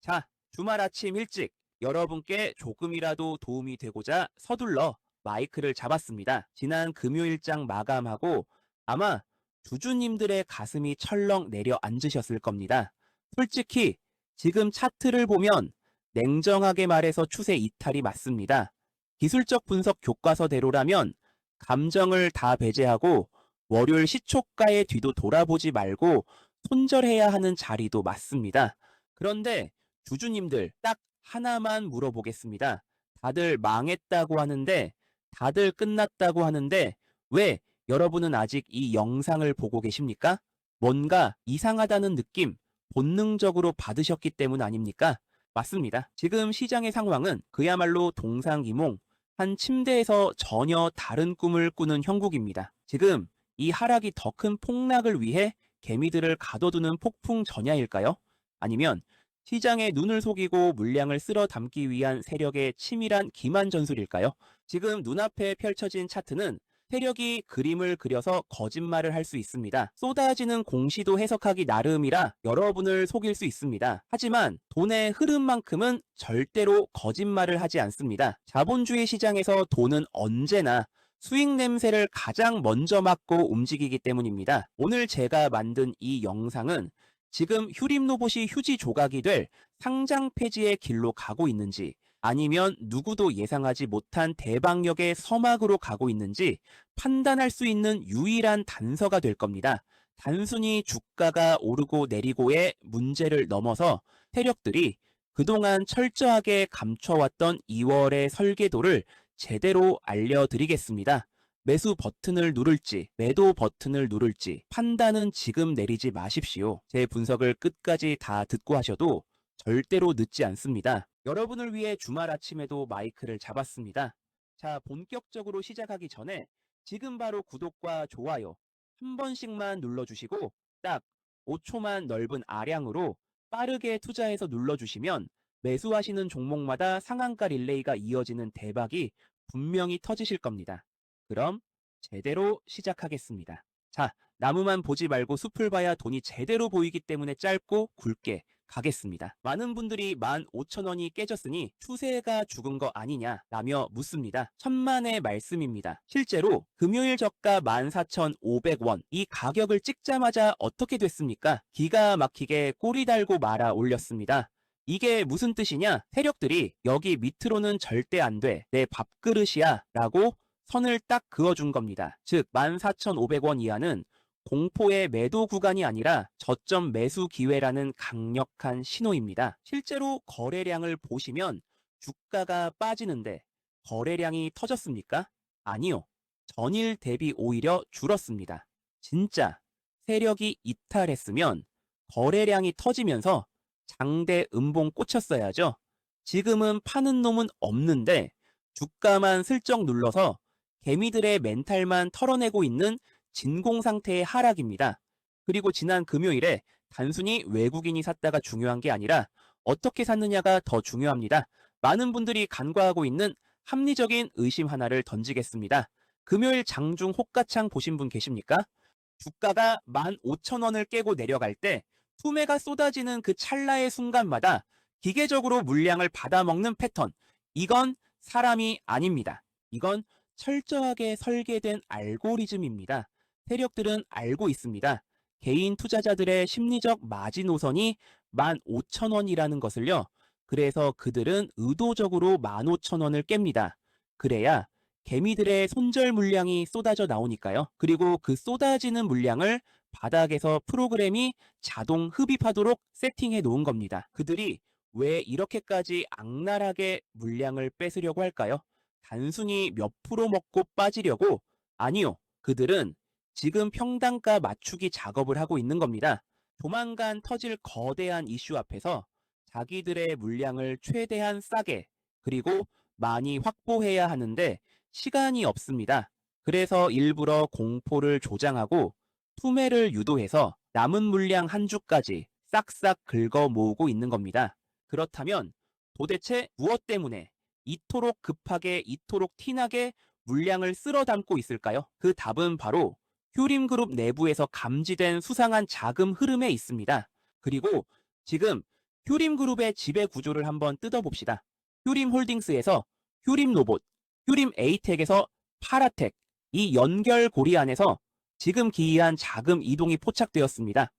자, 주말 아침 일찍 여러분께 조금이라도 도움이 되고자 서둘러 마이크를 잡았습니다. 지난 금요일장 마감하고 아마 주주님들의 가슴이 철렁 내려앉으셨을 겁니다. 솔직히 지금 차트를 보면 냉정하게 말해서 추세 이탈이 맞습니다. 기술적 분석 교과서대로라면 감정을 다 배제하고 월요일 시초가의 뒤도 돌아보지 말고 손절해야 하는 자리도 맞습니다. 그런데 주주님들 딱 하나만 물어보겠습니다. 다들 망했다고 하는데, 다들 끝났다고 하는데 왜 여러분은 아직 이 영상을 보고 계십니까? 뭔가 이상하다는 느낌 본능적으로 받으셨기 때문 아닙니까? 맞습니다. 지금 시장의 상황은 그야말로 동상이몽, 한 침대에서 전혀 다른 꿈을 꾸는 형국입니다. 지금 이 하락이 더 큰 폭락을 위해 개미들을 가둬두는 폭풍 전야일까요? 아니면 시장의 눈을 속이고 물량을 쓸어 담기 위한 세력의 치밀한 기만 전술일까요? 지금 눈앞에 펼쳐진 차트는 세력이 그림을 그려서 거짓말을 할 수 있습니다. 쏟아지는 공시도 해석하기 나름이라 여러분을 속일 수 있습니다. 하지만 돈의 흐름만큼은 절대로 거짓말을 하지 않습니다. 자본주의 시장에서 돈은 언제나 수익 냄새를 가장 먼저 맡고 움직이기 때문입니다. 오늘 제가 만든 이 영상은 지금 휴림 로봇이 휴지 조각이 될 상장 폐지의 길로 가고 있는지, 아니면 누구도 예상하지 못한 대박력의 서막으로 가고 있는지 판단할 수 있는 유일한 단서가 될 겁니다. 단순히 주가가 오르고 내리고의 문제를 넘어서 세력들이 그동안 철저하게 감춰왔던 2월의 설계도를 제대로 알려드리겠습니다. 매수 버튼을 누를지 매도 버튼을 누를지 판단은 지금 내리지 마십시오. 제 분석을 끝까지 다 듣고 하셔도 절대로 늦지 않습니다. 여러분을 위해 주말 아침에도 마이크를 잡았습니다. 자, 본격적으로 시작하기 전에 지금 바로 구독과 좋아요 한 번씩만 눌러주시고 딱 5초만 넓은 아량으로 빠르게 투자해서 눌러주시면 매수하시는 종목마다 상한가 릴레이가 이어지는 대박이 분명히 터지실 겁니다. 그럼 제대로 시작하겠습니다. 자, 나무만 보지 말고 숲을 봐야 돈이 제대로 보이기 때문에 짧고 굵게 가겠습니다. 많은 분들이 15,000원이 깨졌으니 추세가 죽은 거 아니냐라며 묻습니다. 천만의 말씀입니다. 실제로 금요일 저가 14,500원 이 가격을 찍자마자 어떻게 됐습니까? 기가 막히게 꼬리 달고 말아 올렸습니다. 이게 무슨 뜻이냐? 세력들이 여기 밑으로는 절대 안 돼. 내 밥그릇이야 라고 선을 딱 그어준 겁니다. 즉 14,500원 이하는 공포의 매도 구간이 아니라 저점 매수 기회라는 강력한 신호입니다. 실제로 거래량을 보시면 주가가 빠지는데 거래량이 터졌습니까? 아니요. 전일 대비 오히려 줄었습니다. 진짜 세력이 이탈했으면 거래량이 터지면서 장대 음봉 꽂혔어야죠. 지금은 파는 놈은 없는데 주가만 슬쩍 눌러서 개미들의 멘탈만 털어내고 있는 진공 상태의 하락입니다. 그리고 지난 금요일에 단순히 외국인이 샀다가 중요한 게 아니라 어떻게 샀느냐가 더 중요합니다. 많은 분들이 간과하고 있는 합리적인 의심 하나를 던지겠습니다. 금요일 장중 호가창 보신 분 계십니까? 주가가 15,000원을 깨고 내려갈 때 투매가 쏟아지는 그 찰나의 순간마다 기계적으로 물량을 받아먹는 패턴. 이건 사람이 아닙니다. 이건 철저하게 설계된 알고리즘입니다. 세력들은 알고 있습니다. 개인 투자자들의 심리적 마지노선이 15,000원이라는 것을요. 그래서 그들은 의도적으로 15,000원을 깹니다. 그래야 개미들의 손절 물량이 쏟아져 나오니까요. 그리고 그 쏟아지는 물량을 바닥에서 프로그램이 자동 흡입하도록 세팅해 놓은 겁니다. 그들이 왜 이렇게까지 악랄하게 물량을 뺏으려고 할까요? 단순히 몇 프로 먹고 빠지려고? 아니요. 그들은 지금 평단가 맞추기 작업을 하고 있는 겁니다. 조만간 터질 거대한 이슈 앞에서 자기들의 물량을 최대한 싸게 그리고 많이 확보해야 하는데 시간이 없습니다. 그래서 일부러 공포를 조장하고 투매를 유도해서 남은 물량 한 주까지 싹싹 긁어 모으고 있는 겁니다. 그렇다면 도대체 무엇 때문에 이토록 급하게 이토록 티나게 물량을 쓸어 담고 있을까요? 그 답은 바로 휴림그룹 내부에서 감지된 수상한 자금 흐름에 있습니다. 그리고 지금 휴림그룹의 지배 구조를 한번 뜯어봅시다. 휴림홀딩스에서 휴림로봇, 휴림에이텍에서 파라텍, 이 연결고리 안에서 지금 기이한 자금 이동이 포착되었습니다.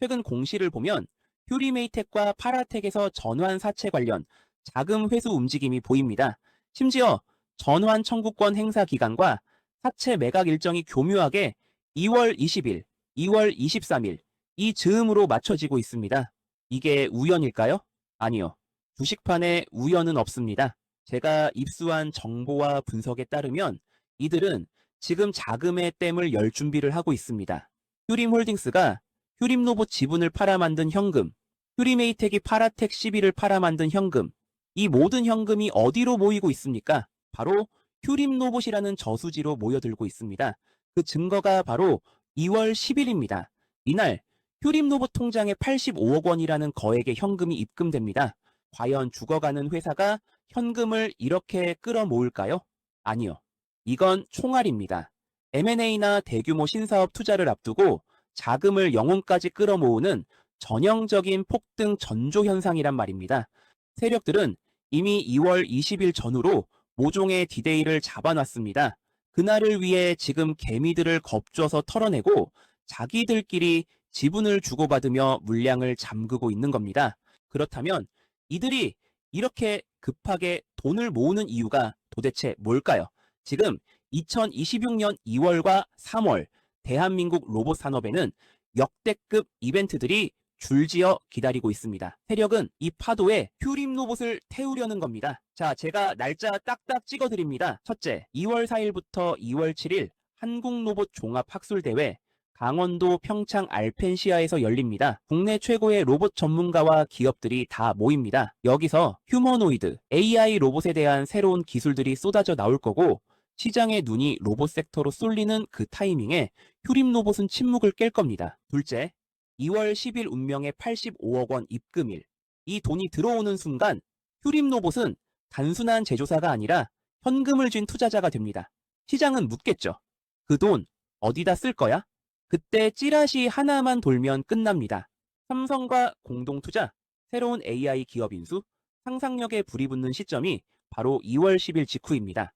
최근 공시를 보면 휴림에이텍과 파라텍에서 전환 사채 관련 자금 회수 움직임이 보입니다. 심지어 전환 청구권 행사 기간과 사채 매각 일정이 교묘하게 2월 20일, 2월 23일 이 즈음으로 맞춰지고 있습니다. 이게 우연일까요? 아니요. 주식판에 우연은 없습니다. 제가 입수한 정보와 분석에 따르면 이들은 지금 자금의 댐을 열 준비를 하고 있습니다. 휴림홀딩스가 휴림로봇 지분을 팔아 만든 현금, 휴림에이텍이 파라텍 12를 팔아 만든 현금, 이 모든 현금이 어디로 모이고 있습니까? 바로 휴림로봇이라는 저수지로 모여들고 있습니다. 그 증거가 바로 2월 10일입니다. 이날 휴림로봇 통장에 85억 원이라는 거액의 현금이 입금됩니다. 과연 죽어가는 회사가 현금을 이렇게 끌어모을까요? 아니요. 이건 총알입니다. M&A나 대규모 신사업 투자를 앞두고 자금을 영혼까지 끌어모으는 전형적인 폭등 전조 현상이란 말입니다. 세력들은 이미 2월 20일 전후로 모종의 디데이를 잡아놨습니다. 그날을 위해 지금 개미들을 겁줘서 털어내고 자기들끼리 지분을 주고받으며 물량을 잠그고 있는 겁니다. 그렇다면 이들이 이렇게 급하게 돈을 모으는 이유가 도대체 뭘까요? 지금 2026년 2월과 3월 대한민국 로봇 산업에는 역대급 이벤트들이 줄지어 기다리고 있습니다. 세력은 이 파도에 휴림 로봇을 태우려는 겁니다. 자, 제가 날짜 딱딱 찍어드립니다. 첫째, 2월 4일부터 2월 7일 한국로봇 종합학술대회 강원도 평창 알펜시아에서 열립니다. 국내 최고의 로봇 전문가와 기업들이 다 모입니다. 여기서 휴머노이드, AI 로봇에 대한 새로운 기술들이 쏟아져 나올 거고 시장의 눈이 로봇 섹터로 쏠리는 그 타이밍에 휴림 로봇은 침묵을 깰 겁니다. 둘째, 2월 10일 운명의 85억 원 입금일. 이 돈이 들어오는 순간 휴림 로봇은 단순한 제조사가 아니라 현금을 쥔 투자자가 됩니다. 시장은 묻겠죠. 그 돈 어디다 쓸 거야? 그때 찌라시 하나만 돌면 끝납니다. 삼성과 공동투자, 새로운 AI 기업 인수, 상상력에 불이 붙는 시점이 바로 2월 10일 직후입니다.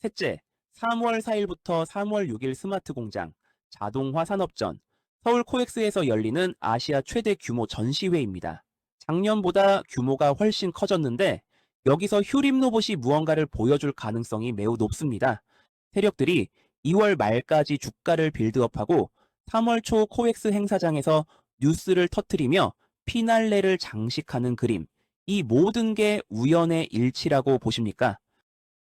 셋째, 3월 4일부터 3월 6일 스마트 공장, 자동화 산업전, 서울 코엑스에서 열리는 아시아 최대 규모 전시회입니다. 작년보다 규모가 훨씬 커졌는데 여기서 휴림 로봇이 무언가를 보여줄 가능성이 매우 높습니다. 세력들이 2월 말까지 주가를 빌드업하고 3월 초 코엑스 행사장에서 뉴스를 터뜨리며 피날레를 장식하는 그림. 이 모든 게 우연의 일치라고 보십니까?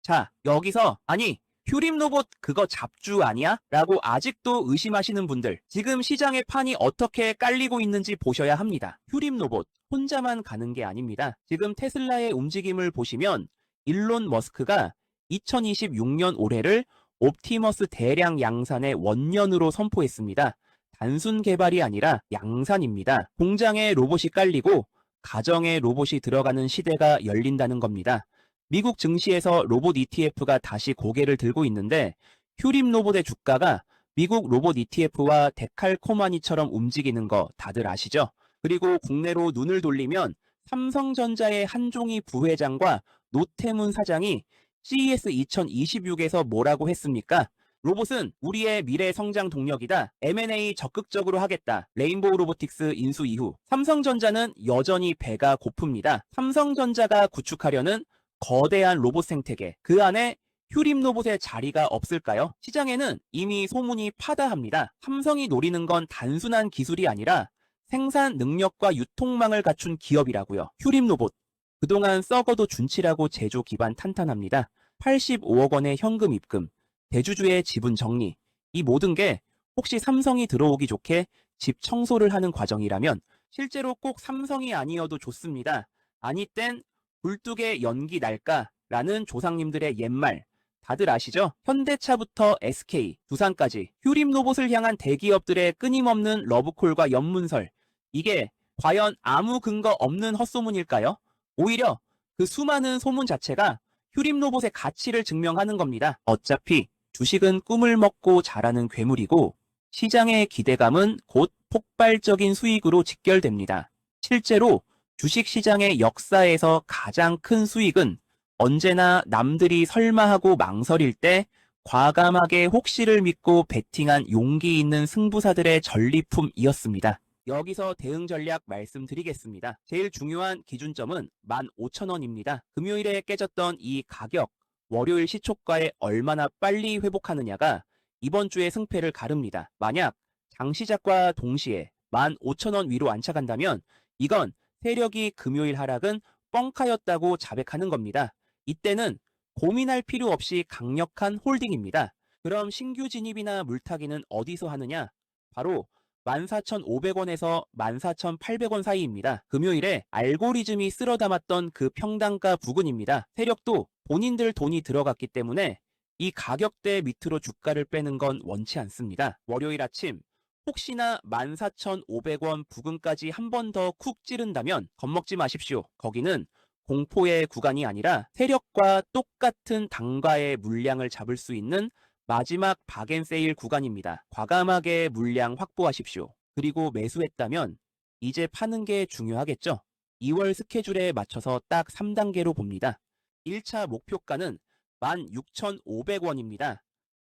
자, 여기서 아니 휴림 로봇 그거 잡주 아니야? 라고 아직도 의심하시는 분들, 지금 시장의 판이 어떻게 깔리고 있는지 보셔야 합니다. 휴림 로봇 혼자만 가는 게 아닙니다. 지금 테슬라의 움직임을 보시면 일론 머스크가 2026년 올해를 옵티머스 대량 양산의 원년으로 선포했습니다. 단순 개발이 아니라 양산입니다. 공장에 로봇이 깔리고 가정에 로봇이 들어가는 시대가 열린다는 겁니다. 미국 증시에서 로봇 ETF가 다시 고개를 들고 있는데 휴림 로봇의 주가가 미국 로봇 ETF와 데칼코마니처럼 움직이는 거 다들 아시죠? 그리고 국내로 눈을 돌리면 삼성전자의 한종희 부회장과 노태문 사장이 CES 2026에서 뭐라고 했습니까? 로봇은 우리의 미래 성장 동력이다. M&A 적극적으로 하겠다. 레인보우 로보틱스 인수 이후 삼성전자는 여전히 배가 고픕니다. 삼성전자가 구축하려는 거대한 로봇 생태계, 그 안에 휴림 로봇의 자리가 없을까요? 시장에는 이미 소문이 파다합니다. 삼성이 노리는 건 단순한 기술이 아니라 생산 능력과 유통망을 갖춘 기업이라고요. 휴림 로봇, 그동안 썩어도 준치라고 제조 기반 탄탄합니다. 85억 원의 현금 입금, 대주주의 지분 정리, 이 모든 게 혹시 삼성이 들어오기 좋게 집 청소를 하는 과정이라면 실제로 꼭 삼성이 아니어도 좋습니다. 아니 땐 굴뚝에 연기 날까라는 조상님들의 옛말 다들 아시죠? 현대차부터 SK, 두산까지 휴림 로봇을 향한 대기업들의 끊임없는 러브콜과 연문설, 이게 과연 아무 근거 없는 헛소문일까요? 오히려 그 수많은 소문 자체가 휴림 로봇의 가치를 증명하는 겁니다. 어차피 주식은 꿈을 먹고 자라는 괴물이고 시장의 기대감은 곧 폭발적인 수익으로 직결됩니다. 실제로 주식시장의 역사에서 가장 큰 수익은 언제나 남들이 설마 하고 망설일 때 과감하게 혹시를 믿고 베팅한 용기 있는 승부사들의 전리품이었습니다. 여기서 대응 전략 말씀드리겠습니다. 제일 중요한 기준점은 15,000원입니다. 금요일에 깨졌던 이 가격, 월요일 시초가에 얼마나 빨리 회복하느냐가 이번 주의 승패를 가릅니다. 만약 장시작과 동시에 15,000원 위로 안착한다면 이건 세력이 금요일 하락은 뻥카였다고 자백하는 겁니다. 이때는 고민할 필요 없이 강력한 홀딩입니다. 그럼 신규 진입이나 물타기는 어디서 하느냐? 바로 14,500원에서 14,800원 사이입니다. 금요일에 알고리즘이 쓸어 담았던 그 평단가 부근입니다. 세력도 본인들 돈이 들어갔기 때문에 이 가격대 밑으로 주가를 빼는 건 원치 않습니다. 월요일 아침 혹시나 14,500원 부근까지 한 번 더 쿡 찌른다면 겁먹지 마십시오. 거기는 공포의 구간이 아니라 세력과 똑같은 단가의 물량을 잡을 수 있는 마지막 박앤세일 구간입니다. 과감하게 물량 확보하십시오. 그리고 매수했다면 이제 파는 게 중요하겠죠. 2월 스케줄에 맞춰서 딱 3단계로 봅니다. 1차 목표가는 16,500원입니다.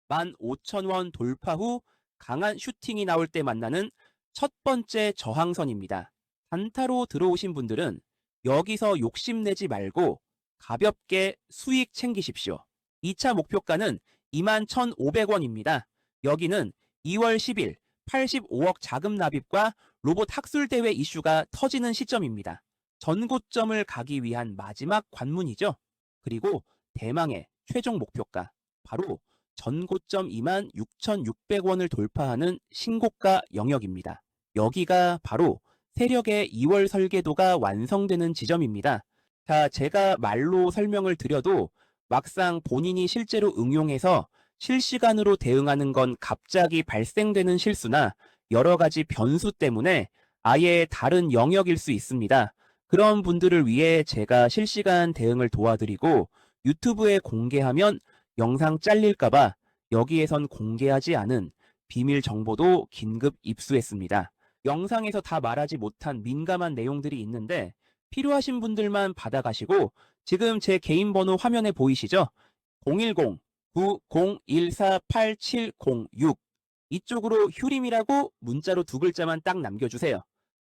15,000원 돌파 후 강한 슈팅이 나올 때 만나는 첫 번째 저항선입니다. 단타로 들어오신 분들은 여기서 욕심내지 말고 가볍게 수익 챙기십시오. 2차 목표가는 21,500원입니다. 여기는 2월 10일 85억 자금 납입과 로봇 학술대회 이슈가 터지는 시점입니다. 전고점을 가기 위한 마지막 관문이죠. 그리고 대망의 최종 목표가 바로 전고점 26,600원을 돌파하는 신고가 영역입니다. 여기가 바로 세력의 2월 설계도가 완성되는 지점입니다. 자, 제가 말로 설명을 드려도 막상 본인이 실제로 응용해서 실시간으로 대응하는 건 갑자기 발생되는 실수나 여러 가지 변수 때문에 아예 다른 영역일 수 있습니다. 그런 분들을 위해 제가 실시간 대응을 도와드리고 유튜브에 공개하면 영상 잘릴까봐 여기에선 공개하지 않은 비밀 정보도 긴급 입수했습니다. 영상에서 다 말하지 못한 민감한 내용들이 있는데 필요하신 분들만 받아가시고 지금 제 개인 번호 화면에 보이시죠? 010-9014-8706 이쪽으로 휴림이라고 문자로 두 글자만 딱 남겨주세요.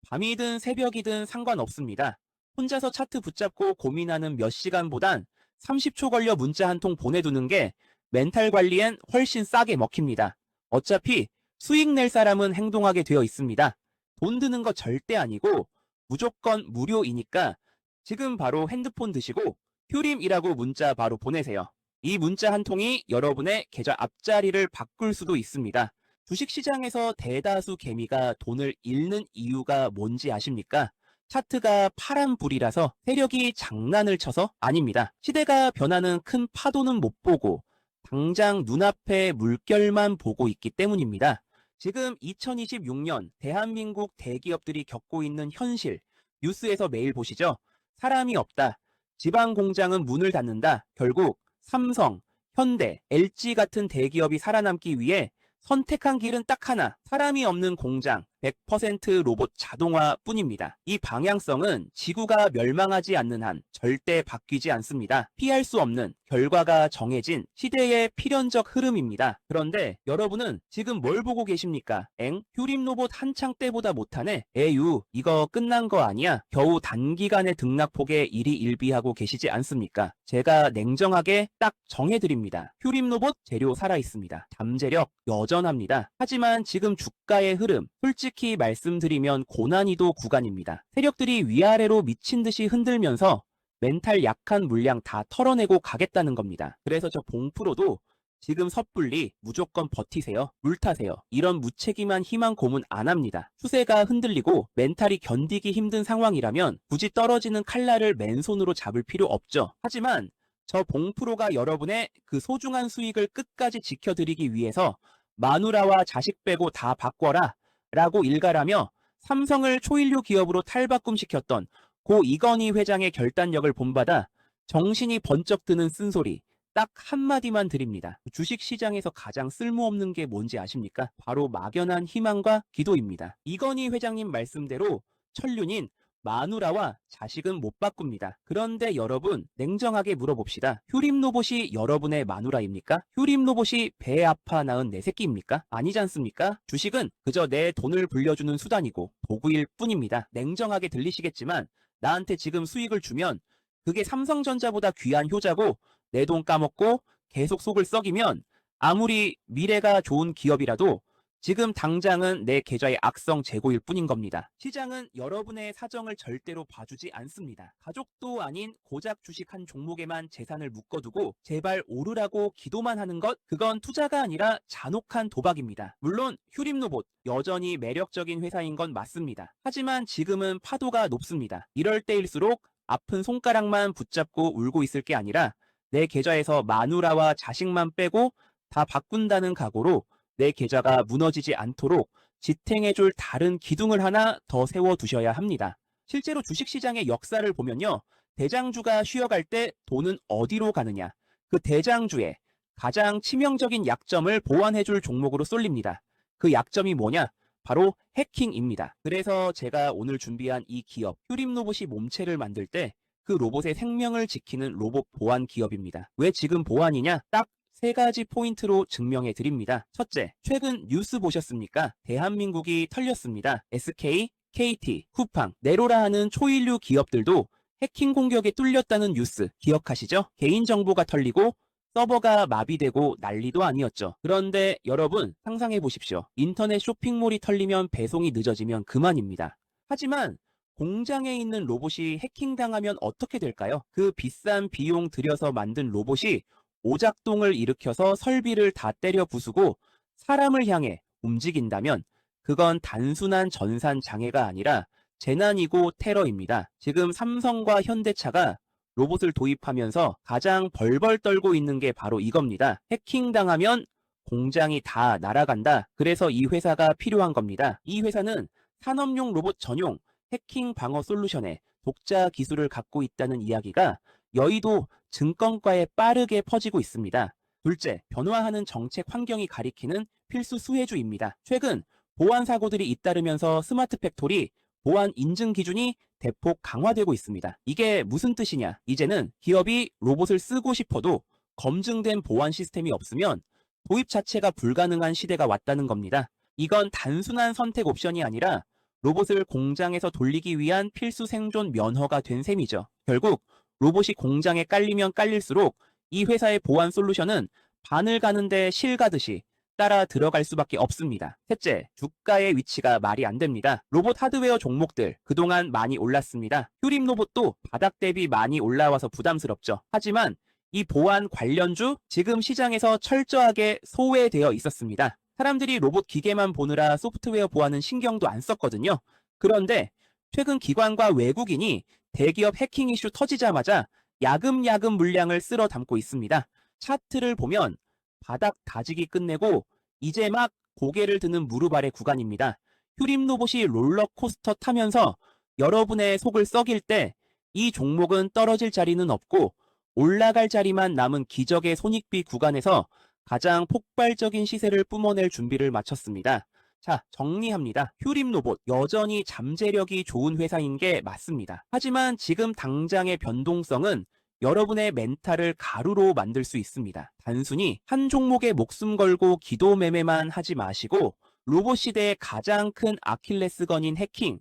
밤이든 새벽이든 상관없습니다. 혼자서 차트 붙잡고 고민하는 몇 시간보단 30초 걸려 문자 한 통 보내두는 게 멘탈 관리엔 훨씬 싸게 먹힙니다. 어차피 수익 낼 사람은 행동하게 되어 있습니다. 돈 드는 거 절대 아니고 무조건 무료이니까 지금 바로 핸드폰 드시고 휴림이라고 문자 바로 보내세요. 이 문자 한 통이 여러분의 계좌 앞자리를 바꿀 수도 있습니다. 주식시장에서 대다수 개미가 돈을 잃는 이유가 뭔지 아십니까? 차트가 파란불이라서 세력이 장난을 쳐서 아닙니다. 시대가 변하는 큰 파도는 못 보고 당장 눈앞에 물결만 보고 있기 때문입니다. 지금 2026년 대한민국 대기업들이 겪고 있는 현실, 뉴스에서 매일 보시죠? 사람이 없다. 지방 공장은 문을 닫는다. 결국 삼성, 현대, LG 같은 대기업이 살아남기 위해 선택한 길은 딱 하나, 사람이 없는 공장, 100% 로봇 자동화 뿐입니다. 이 방향성은 지구가 멸망하지 않는 한 절대 바뀌지 않습니다. 피할 수 없는 결과가 정해진 시대의 필연적 흐름입니다. 그런데 여러분은 지금 뭘 보고 계십니까? 휴림 로봇 한창 때보다 못하네? 에휴, 이거 끝난 거 아니야? 겨우 단기간의 등락폭에 일희일비하고 계시지 않습니까? 제가 냉정하게 딱 정해드립니다. 휴림 로봇 재료 살아있습니다. 잠재력 여전합니다. 하지만 지금 주가의 흐름, 솔직히 말씀드리면 고난이도 구간입니다. 세력들이 위아래로 미친 듯이 흔들면서 멘탈 약한 물량 다 털어내고 가겠다는 겁니다. 그래서 저 봉프로도 지금 섣불리 무조건 버티세요. 물타세요. 이런 무책임한 희망 고문 안 합니다. 추세가 흔들리고 멘탈이 견디기 힘든 상황이라면 굳이 떨어지는 칼날을 맨손으로 잡을 필요 없죠. 하지만 저 봉프로가 여러분의 그 소중한 수익을 끝까지 지켜드리기 위해서 마누라와 자식 빼고 다 바꿔라 라고 일갈하며 삼성을 초일류 기업으로 탈바꿈시켰던 고 이건희 회장의 결단력을 본받아 정신이 번쩍 드는 쓴소리 딱 한마디만 드립니다. 주식시장에서 가장 쓸모없는 게 뭔지 아십니까? 바로 막연한 희망과 기도입니다. 이건희 회장님 말씀대로 천륜인 마누라와 자식은 못 바꿉니다. 그런데 여러분, 냉정하게 물어봅시다. 휴림 로봇이 여러분의 마누라입니까? 휴림 로봇이 배 아파 낳은 내 새끼입니까? 아니지 않습니까? 주식은 그저 내 돈을 불려주는 수단이고 도구일 뿐입니다. 냉정하게 들리시겠지만 나한테 지금 수익을 주면 그게 삼성전자보다 귀한 효자고 내 돈 까먹고 계속 속을 썩이면 아무리 미래가 좋은 기업이라도 지금 당장은 내 계좌의 악성 재고일 뿐인 겁니다. 시장은 여러분의 사정을 절대로 봐주지 않습니다. 가족도 아닌 고작 주식 한 종목에만 재산을 묶어두고 제발 오르라고 기도만 하는 것, 그건 투자가 아니라 잔혹한 도박입니다. 물론 휴림로봇 여전히 매력적인 회사인 건 맞습니다. 하지만 지금은 파도가 높습니다. 이럴 때일수록 아픈 손가락만 붙잡고 울고 있을 게 아니라 내 계좌에서 마누라와 자식만 빼고 다 바꾼다는 각오로 내 계좌가 무너지지 않도록 지탱해줄 다른 기둥을 하나 더 세워두셔야 합니다. 실제로 주식시장의 역사를 보면요. 대장주가 쉬어갈 때 돈은 어디로 가느냐. 그 대장주의 가장 치명적인 약점을 보완해줄 종목으로 쏠립니다. 그 약점이 뭐냐? 바로 해킹입니다. 그래서 제가 오늘 준비한 이 기업, 휴림로봇이 몸체를 만들 때 그 로봇의 생명을 지키는 로봇 보안 기업입니다. 왜 지금 보안이냐? 딱 세 가지 포인트로 증명해 드립니다. 첫째, 최근 뉴스 보셨습니까? 대한민국이 털렸습니다. SK, KT, 쿠팡, 네로라 하는 초일류 기업들도 해킹 공격에 뚫렸다는 뉴스 기억하시죠? 개인정보가 털리고 서버가 마비되고 난리도 아니었죠. 그런데 여러분 상상해 보십시오. 인터넷 쇼핑몰이 털리면 배송이 늦어지면 그만입니다. 하지만 공장에 있는 로봇이 해킹당하면 어떻게 될까요? 그 비싼 비용 들여서 만든 로봇이 오작동을 일으켜서 설비를 다 때려 부수고 사람을 향해 움직인다면 그건 단순한 전산 장애가 아니라 재난이고 테러입니다. 지금 삼성과 현대차가 로봇을 도입하면서 가장 벌벌 떨고 있는 게 바로 이겁니다. 해킹당하면 공장이 다 날아간다. 그래서 이 회사가 필요한 겁니다. 이 회사는 산업용 로봇 전용 해킹 방어 솔루션에 독자 기술을 갖고 있다는 이야기가 여의도 증권가에 빠르게 퍼지고 있습니다. 둘째, 변화하는 정책 환경이 가리키는 필수 수혜주입니다. 최근 보안 사고들이 잇따르면서 스마트 팩토리 보안 인증 기준이 대폭 강화되고 있습니다. 이게 무슨 뜻이냐? 이제는 기업이 로봇을 쓰고 싶어도 검증된 보안 시스템이 없으면 도입 자체가 불가능한 시대가 왔다는 겁니다. 이건 단순한 선택 옵션이 아니라 로봇을 공장에서 돌리기 위한 필수 생존 면허가 된 셈이죠. 결국 로봇이 공장에 깔리면 깔릴수록 이 회사의 보안 솔루션은 바늘 가는데 실 가듯이 따라 들어갈 수밖에 없습니다. 셋째, 주가의 위치가 말이 안 됩니다. 로봇 하드웨어 종목들 그동안 많이 올랐습니다. 휴림 로봇도 바닥 대비 많이 올라와서 부담스럽죠. 하지만 이 보안 관련주 지금 시장에서 철저하게 소외되어 있었습니다. 사람들이 로봇 기계만 보느라 소프트웨어 보안은 신경도 안 썼거든요. 그런데 최근 기관과 외국인이 대기업 해킹 이슈 터지자마자 야금야금 물량을 쓸어 담고 있습니다. 차트를 보면 바닥 다지기 끝내고 이제 막 고개를 드는 무릎 아래 구간입니다. 휴림 로봇이 롤러코스터 타면서 여러분의 속을 썩일 때 이 종목은 떨어질 자리는 없고 올라갈 자리만 남은 기적의 손익비 구간에서 가장 폭발적인 시세를 뿜어낼 준비를 마쳤습니다. 자, 정리합니다. 휴림 로봇 여전히 잠재력이 좋은 회사인 게 맞습니다. 하지만 지금 당장의 변동성은 여러분의 멘탈을 가루로 만들 수 있습니다. 단순히 한 종목에 목숨 걸고 기도 매매만 하지 마시고 로봇 시대의 가장 큰 아킬레스건인 해킹,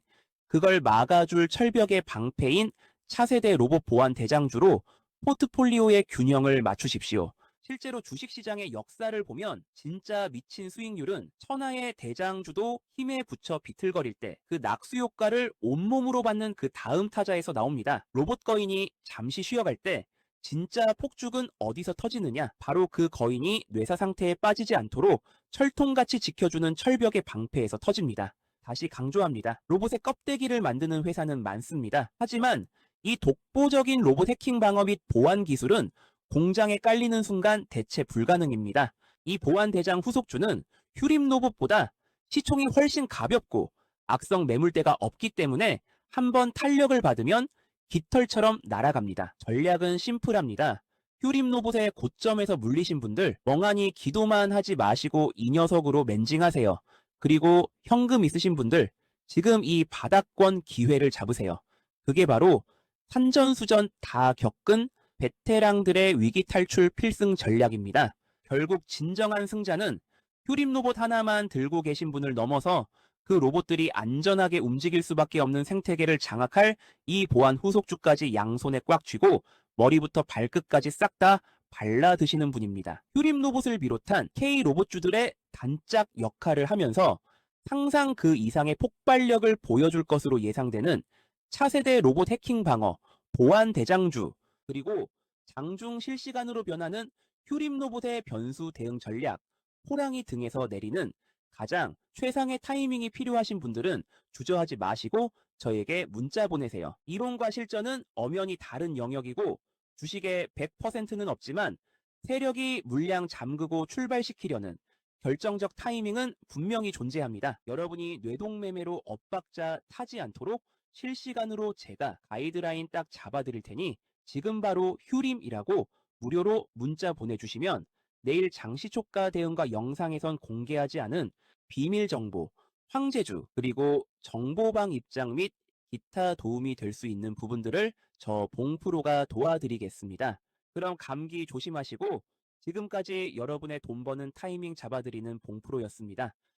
그걸 막아줄 철벽의 방패인 차세대 로봇 보안 대장주로 포트폴리오의 균형을 맞추십시오. 실제로 주식시장의 역사를 보면 진짜 미친 수익률은 천하의 대장주도 힘에 부쳐 비틀거릴 때 그 낙수 효과를 온몸으로 받는 그 다음 타자에서 나옵니다. 로봇 거인이 잠시 쉬어갈 때 진짜 폭죽은 어디서 터지느냐? 바로 그 거인이 뇌사 상태에 빠지지 않도록 철통같이 지켜주는 철벽의 방패에서 터집니다. 다시 강조합니다. 로봇의 껍데기를 만드는 회사는 많습니다. 하지만 이 독보적인 로봇 해킹 방어 및 보안 기술은 공장에 깔리는 순간 대체 불가능입니다. 이 보안 대장 후속주는 휴림 로봇보다 시총이 훨씬 가볍고 악성 매물대가 없기 때문에 한번 탄력을 받으면 깃털처럼 날아갑니다. 전략은 심플합니다. 휴림 로봇의 고점에서 물리신 분들 멍하니 기도만 하지 마시고 이 녀석으로 멘징하세요. 그리고 현금 있으신 분들 지금 이 바닥권 기회를 잡으세요. 그게 바로 산전수전 다 겪은 베테랑들의 위기 탈출 필승 전략입니다. 결국 진정한 승자는 휴림 로봇 하나만 들고 계신 분을 넘어서 그 로봇들이 안전하게 움직일 수밖에 없는 생태계를 장악할 이 보안 후속주까지 양손에 꽉 쥐고 머리부터 발끝까지 싹 다 발라 드시는 분입니다. 휴림 로봇을 비롯한 K 로봇주들의 단짝 역할을 하면서 상상 그 이상의 폭발력을 보여줄 것으로 예상되는 차세대 로봇 해킹 방어, 보안 대장주, 그리고 장중 실시간으로 변하는 휴림 로봇의 변수 대응 전략, 호랑이 등에서 내리는 가장 최상의 타이밍이 필요하신 분들은 주저하지 마시고 저에게 문자 보내세요. 이론과 실전은 엄연히 다른 영역이고 주식에 100%는 없지만 세력이 물량 잠그고 출발시키려는 결정적 타이밍은 분명히 존재합니다. 여러분이 뇌동매매로 엇박자 타지 않도록 실시간으로 제가 가이드라인 딱 잡아드릴 테니 지금 바로 휴림이라고 무료로 문자 보내주시면 내일 장시초가 대응과 영상에선 공개하지 않은 비밀 정보, 황제주, 그리고 정보방 입장 및 기타 도움이 될 수 있는 부분들을 저 봉프로가 도와드리겠습니다. 그럼 감기 조심하시고 지금까지 여러분의 돈 버는 타이밍 잡아드리는 봉프로였습니다.